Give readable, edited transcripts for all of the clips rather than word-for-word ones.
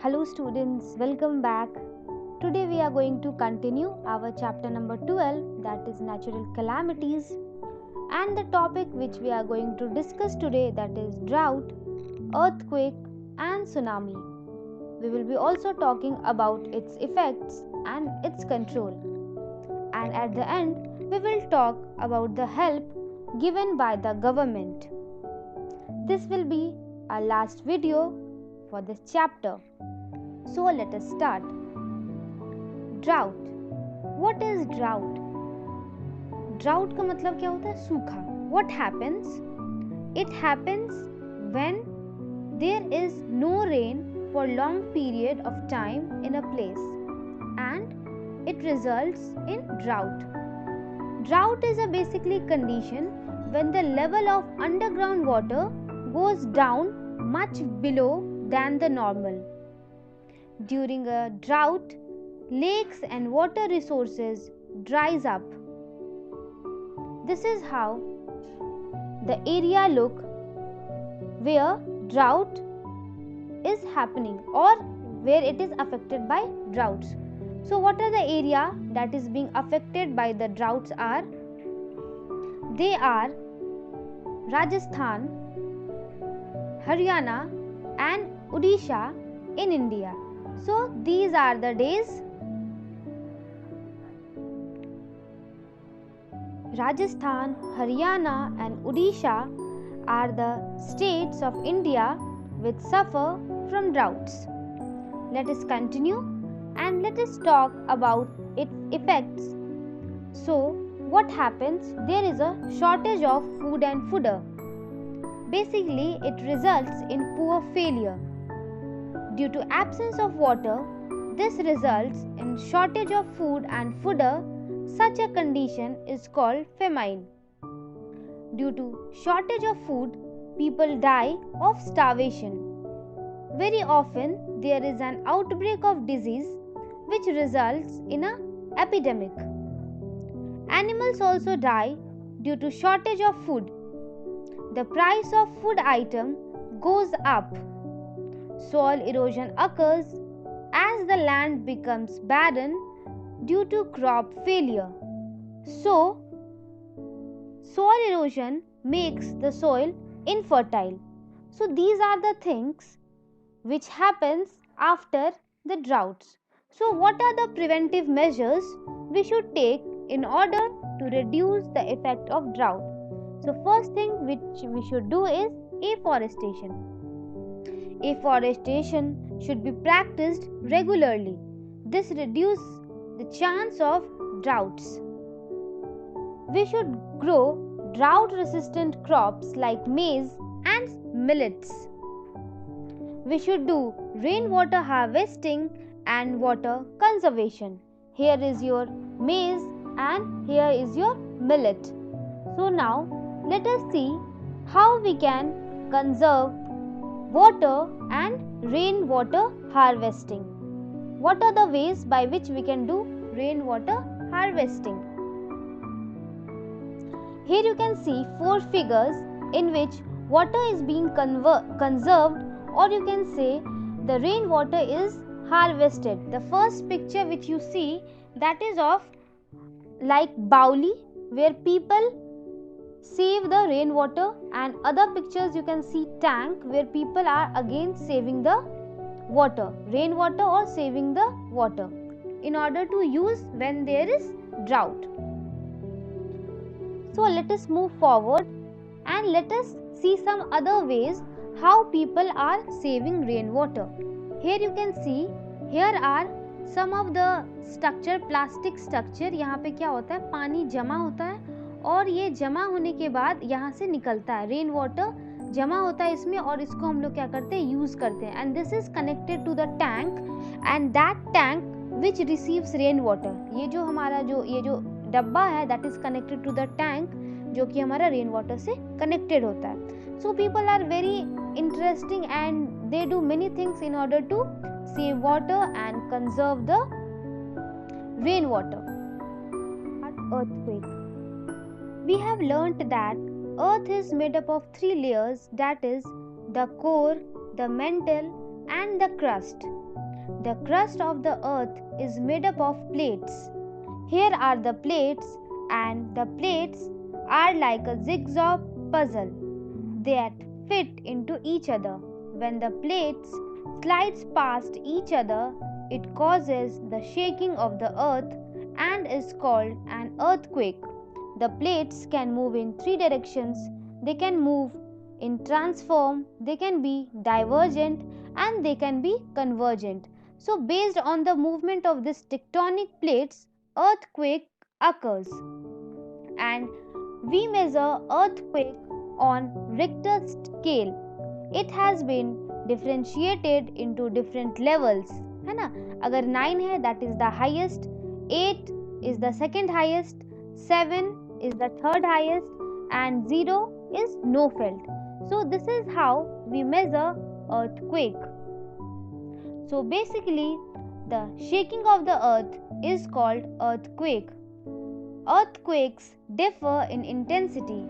Hello students, welcome back. Today we are going to continue our chapter number 12, that is natural calamities, and the topic which we are going to discuss today, that is drought, earthquake and tsunami. We will be also talking about its effects and its control. And at the end, we will talk about the help given by the government. This will be our last video for this chapter. So let us start. Drought. What is drought? Drought का मतलब क्या होता है? सूखा. What happens? It happens when there is no rain for long period of time in a place and it results in drought. Drought is a basically condition when the level of underground water goes down much below than the normal. During a drought, lakes and water resources dries up. This is how the area look where drought is happening or where it is affected by droughts. So what are the area that is being affected by the droughts are? They are Rajasthan, Haryana and Odisha in India. So these are the days. Rajasthan, Haryana and Odisha are the states of India which suffer from droughts. Let us continue and let us talk about its effects. So what happens? There is a shortage of food and fodder. Basically, it results in poor failure. Due to absence of water, this results in shortage of food and fodder. Such a condition is called famine. Due to shortage of food, people die of starvation. Very often, there is an outbreak of disease which results in an epidemic. Animals also die due to shortage of food. The price of food item goes up. Soil erosion occurs as the land becomes barren due to crop failure. So, soil erosion makes the soil infertile. So, these are the things which happens after the droughts. So, what are the preventive measures we should take in order to reduce the effect of drought? So, first thing which we should do is afforestation. Afforestation should be practiced regularly. This reduces the chance of droughts. We should grow drought-resistant crops like maize and millets. We should do rainwater harvesting and water conservation. Here is your maize and here is your millet. So now let us see how we can conserve water and rainwater harvesting. What are the ways by which we can do rainwater harvesting? Here you can see 4 figures in which water is being conserved, or you can say the rainwater is harvested. The first picture which you see, that is of like Bauli, where people save the rainwater, and other pictures you can see tank where people are again saving the water, rainwater or saving the water in order to use when there is drought. So let us move forward and let us see some other ways how people are saving rainwater. Here you can see, here are some of the structure, plastic structure. यहाँ पे क्या होता है, पानी जमा होता है और ये जमा होने के बाद यहाँ से निकलता है, रेन वाटर जमा होता है इसमें और इसको हम लोग क्या करते हैं, यूज़ करते हैं. And this is connected to the tank and that tank which receives rain water. ये जो हमारा ये जो डब्बा है that is connected to the tank जो कि हमारा रेन वाटर से कनेक्टेड होता है. So people are very interesting and they do many things in order to save water and conserve the rain water. Earthquake. We have learnt that Earth is made up of 3 layers, that is the core, the mantle and the crust. The crust of the earth is made up of plates. Here are the plates, and the plates are like a jigsaw puzzle that fit into each other. When the plates slides past each other, it causes the shaking of the earth and is called an earthquake. The plates can move in three directions. They can move in transform, they can be divergent, and they can be convergent. So based on the movement of these tectonic plates, earthquake occurs. And we measure earthquake on Richter scale. It has been differentiated into different levels, है ना. अगर 9 है, that is the highest, 8 is the second highest, 7 is the third highest, and 0 is no felt. So this is how we measure earthquake. So basically the shaking of the earth is called earthquake. Earthquakes differ in intensity.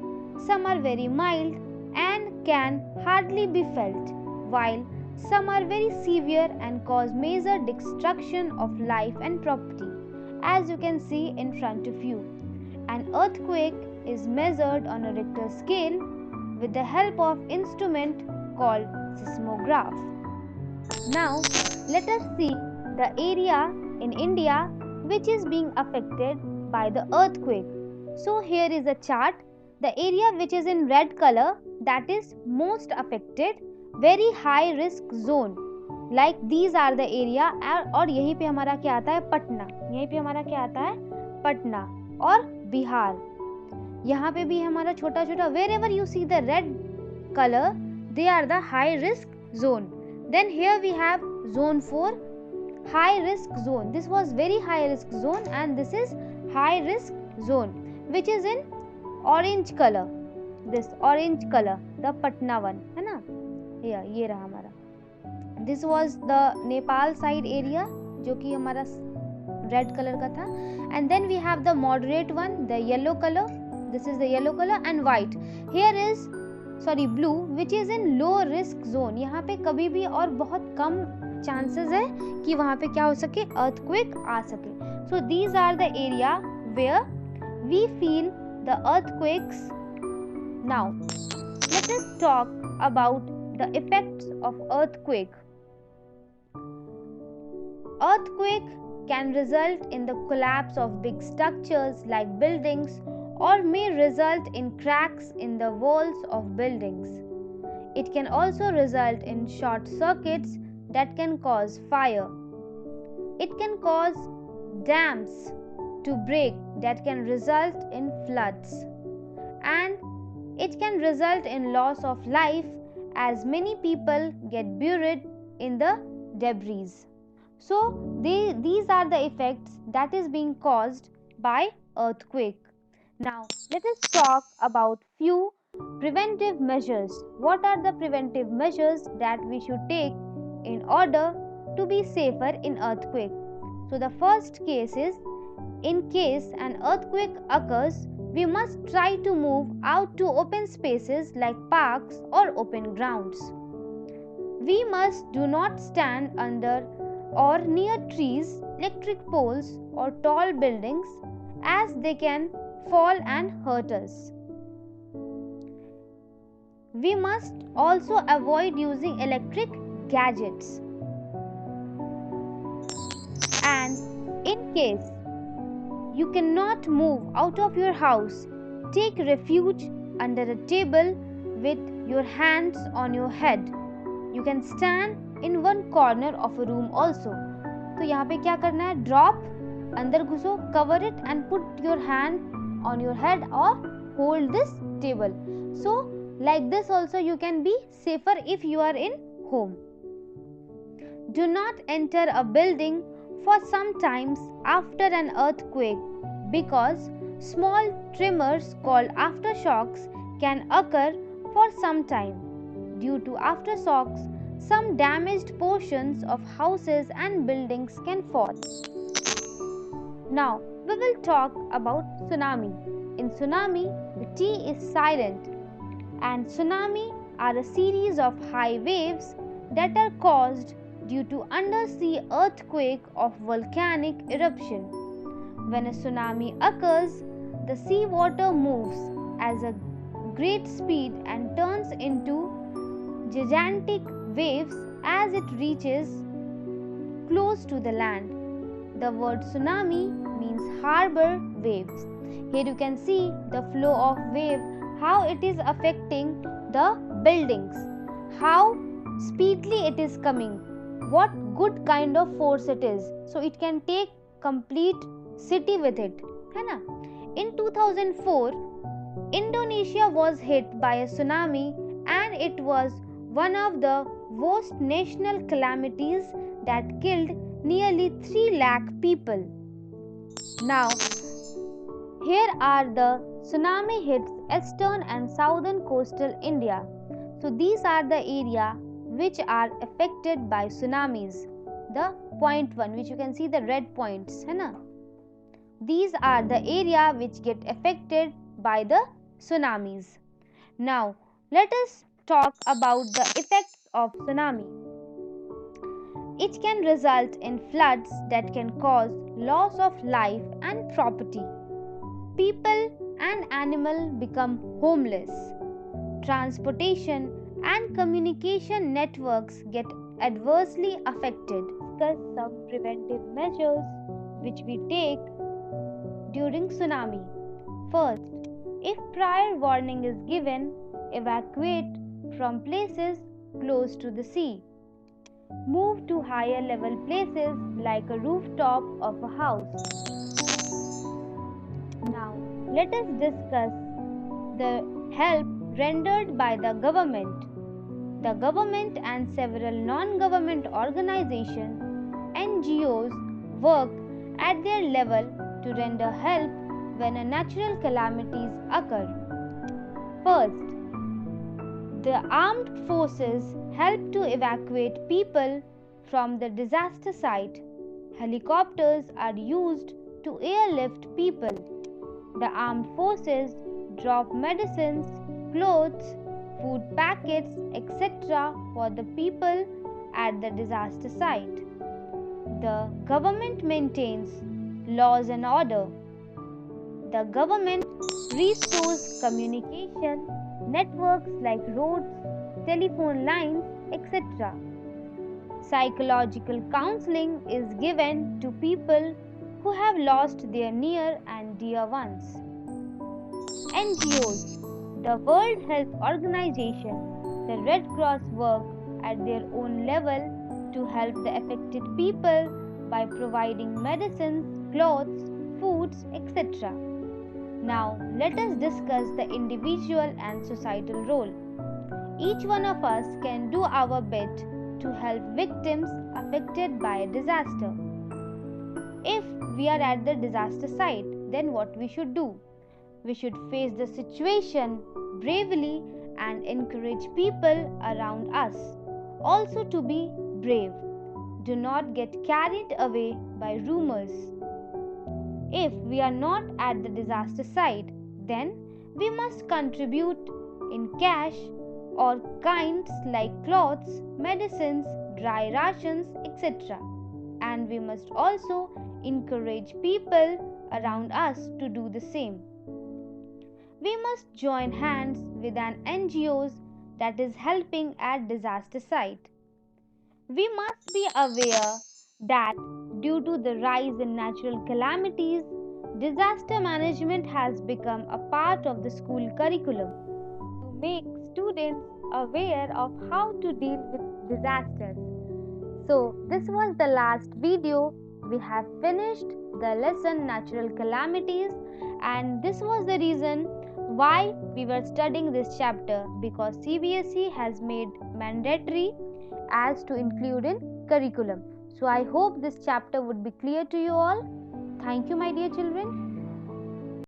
Some are very mild and can hardly be felt, while some are very severe and cause major destruction of life and property, as you can see in front of you. An earthquake is measured on a Richter scale with the help of instrument called seismograph. Now let us see the area in India which is being affected by the earthquake. So here is a chart. The area which is in red color, that is most affected, very high risk zone. Like these are the area. और यहीं पे हमारा क्या आता है, पटना. यहीं पे हमारा क्या आता है, पटना और बिहार. यहाँ पे भी हमारा छोटा छोटा. Wherever you see the red color, they are the high risk zone. Then here we have zone 4, high risk zone. This was very high risk zone, and this is high risk zone which is in orange color. This orange color, the Patna one, है ना. ये रहा हमारा. This was the Nepal side area जो कि हमारा red color का था. And then we have the moderate one, the yellow color. This is the yellow color, and white. Here is blue, which is in low risk zone. यहाँ पे कभी भी और बहुत कम chances है कि वहाँ पे क्या हो सके, earthquake आ सके. So these are the area where we feel the earthquakes. Now let us talk about the effects of earthquake. Earthquake can result in the collapse of big structures like buildings, or may result in cracks in the walls of buildings. It can also result in short circuits that can cause fire. It can cause dams to break that can result in floods, and it can result in loss of life as many people get buried in the debris. So these are the effects that is being caused by earthquake. Now let us talk about few preventive measures. What are the preventive measures that we should take in order to be safer in earthquake? So the first case is, in case an earthquake occurs, we must try to move out to open spaces like parks or open grounds. We must do not stand under or near trees, electric poles, or tall buildings, as they can fall and hurt us. We must also avoid using electric gadgets. And in case you cannot move out of your house, take refuge under a table with your hands on your head. You can stand in one corner of a room also. तो यहाँ पे क्या करना है, drop, अंदर घुसो, cover it and put your hand on your head or hold this table. So like this also you can be safer if you are in home. Do not enter a building for some times after an earthquake, because small tremors called aftershocks can occur for some time. Due to aftershocks, some damaged portions of houses and buildings can fall. Now we will talk about tsunami. In tsunami, the T is silent, and tsunami are a series of high waves that are caused due to undersea earthquake of volcanic eruption. When a tsunami occurs, the seawater moves at a great speed and turns into gigantic waves as it reaches close to the land. The word tsunami means harbor waves. Here you can see the flow of wave, how it is affecting the buildings, how speedily it is coming, what good kind of force it is. So it can take complete city with it. है ना? In 2004, Indonesia was hit by a tsunami and it was one of the worst national calamities that killed nearly 3 lakh people. Now, here are the tsunami hits eastern and southern coastal India. So these are the area which are affected by tsunamis. The point 1, which you can see the red points, है ना? These are the area which get affected by the tsunamis. Now, let us talk about the effects of tsunami. It can result in floods that can cause loss of life and property. People and animals become homeless. Transportation and communication networks get adversely affected. Discuss some preventive measures which we take during tsunami. First, if prior warning is given, evacuate from places close to the sea. Move to higher level places like a rooftop of a house. Now, let us discuss the help rendered by the government. The government and several non-government organizations, NGOs, work at their level to render help when a natural calamities occur. First, the armed forces help to evacuate people from the disaster site. Helicopters are used to airlift people. The armed forces drop medicines, clothes, food packets, etc. for the people at the disaster site. The government maintains laws and order. The government restores communication networks like roads, telephone lines, etc. Psychological counseling is given to people who have lost their near and dear ones. NGOs, the World Health Organization, the Red Cross work at their own level to help the affected people by providing medicines, clothes, foods, etc. Now, let us discuss the individual and societal role. Each one of us can do our bit to help victims affected by a disaster. If we are at the disaster site, then what we should do? We should face the situation bravely and encourage people around us also to be brave. Do not get carried away by rumors. If we are not at the disaster site, then we must contribute in cash or kinds like clothes, medicines, dry rations, etc. And we must also encourage people around us to do the same. We must join hands with an NGOs that is helping at disaster site. We must be aware that due to the rise in natural calamities, disaster management has become a part of the school curriculum to make students aware of how to deal with disasters. So, this was the last video. We have finished the lesson natural calamities, and this was the reason why we were studying this chapter, because CBSE has made mandatory as to include in curriculum. So I hope this chapter would be clear to you all. Thank you, my dear children.